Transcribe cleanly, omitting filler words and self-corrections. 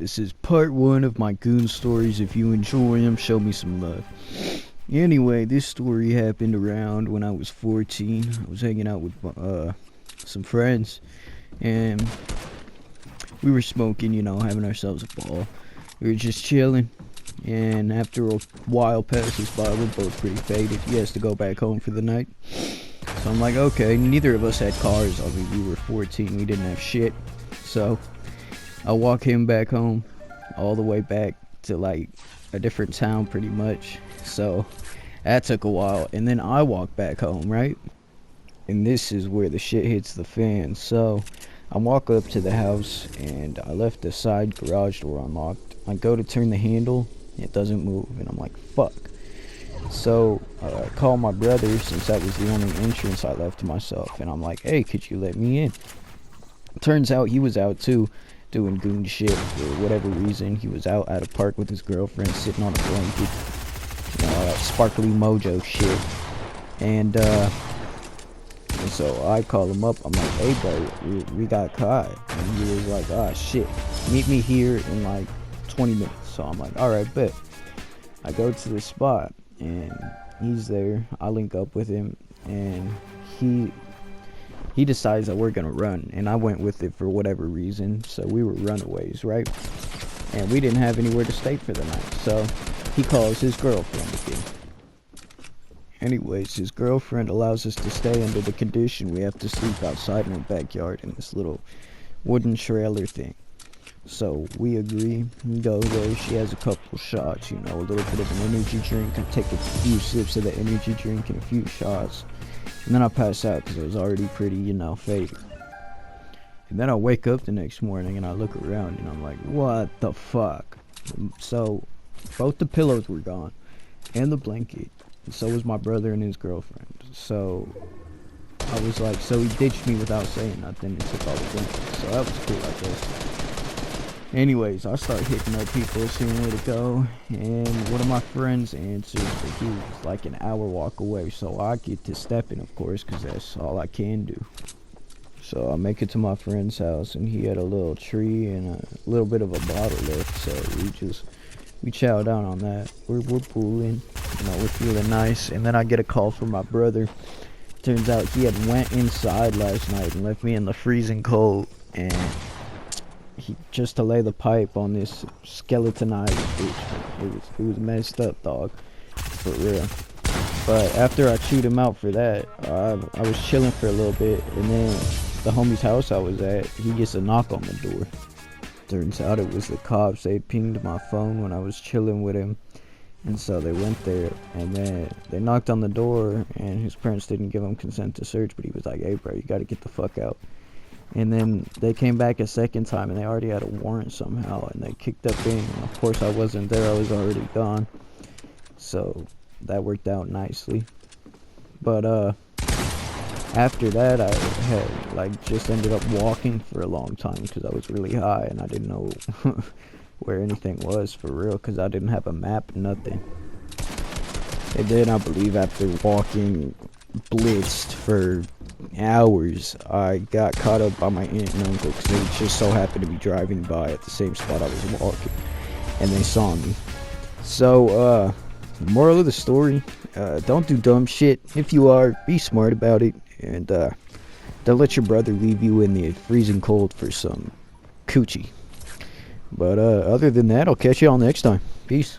This is part 1 of my goon stories. If you enjoy them, show me some love. Anyway, this story happened around when I was 14. I was hanging out with some friends, and we were smoking, having ourselves a ball. We were just chilling, and after a while passes by, we're both pretty faded. He has to go back home for the night. So I'm like, okay, neither of us had cars. I mean, we were 14, we didn't have shit. So I walk him back home, all the way back to like a different town pretty much. So that took a while, and then I walk back home, right? And this is where the shit hits the fan. So I walk up to the house, and I left the side garage door unlocked. I go to turn the handle, it doesn't move, and I'm like, fuck. So I call my brother, since that was the only entrance I left to myself, and I'm like, hey, could you let me in? Turns out he was out too, doing goon shit for whatever reason. He was out at a park with his girlfriend, sitting on a blanket, that sparkly mojo shit. And so I call him up. I'm like, hey bro, we got caught. And he was like, ah shit, meet me here in like 20 minutes. So I'm like, alright, bet. I go to the spot, and he's there. I link up with him, and he decides that we're gonna run, and I went with it for whatever reason. So we were runaways, right? And we didn't have anywhere to stay for the night, so he calls his girlfriend again. Anyways, his girlfriend allows us to stay under the condition we have to sleep outside in her backyard in this little wooden trailer thing. So we agree. We go there. She has a couple shots, a little bit of an energy drink. I take a few sips of the energy drink and a few shots, and then I pass out because I was already pretty, faded. And then I wake up the next morning, and I look around, and I'm like, what the fuck? So both the pillows were gone, and the blanket. And so was my brother and his girlfriend. So I was like, so he ditched me without saying nothing and took all the blankets. So that was cool, I guess. Anyways, I start hitting up people, seeing where to go, and one of my friends answers, but he was like an hour walk away. So I get to stepping, of course, because that's all I can do. So I make it to my friend's house, and he had a little tree and a little bit of a bottle left. So we chow down on that. We're pooling, we're feeling nice. And then I get a call from my brother. Turns out he had went inside last night and left me in the freezing cold, and he just to lay the pipe on this skeletonized bitch. It was messed up, dog, for real. But after I chewed him out for that, I was chilling for a little bit, and then the homie's house I was at, he gets a knock on the door. Turns out it was the cops. They pinged my phone when I was chilling with him, and so they went there, and then they knocked on the door, and his parents didn't give him consent to search, but he was like, hey bro, you gotta get the fuck out. And then they came back a second time, and they already had a warrant somehow, and they kicked up in. And of course I wasn't there, I was already gone. So that worked out nicely. But after that, I had just ended up walking for a long time because I was really high, and I didn't know where anything was for real, because I didn't have a map, nothing. And then I believe after walking blitzed for hours, I got caught up by my aunt and uncle because they just so happened to be driving by at the same spot I was walking, and they saw me. So moral of the story, don't do dumb shit. If you are, be smart about it, and don't let your brother leave you in the freezing cold for some coochie. But other than that, I'll catch y'all next time. Peace.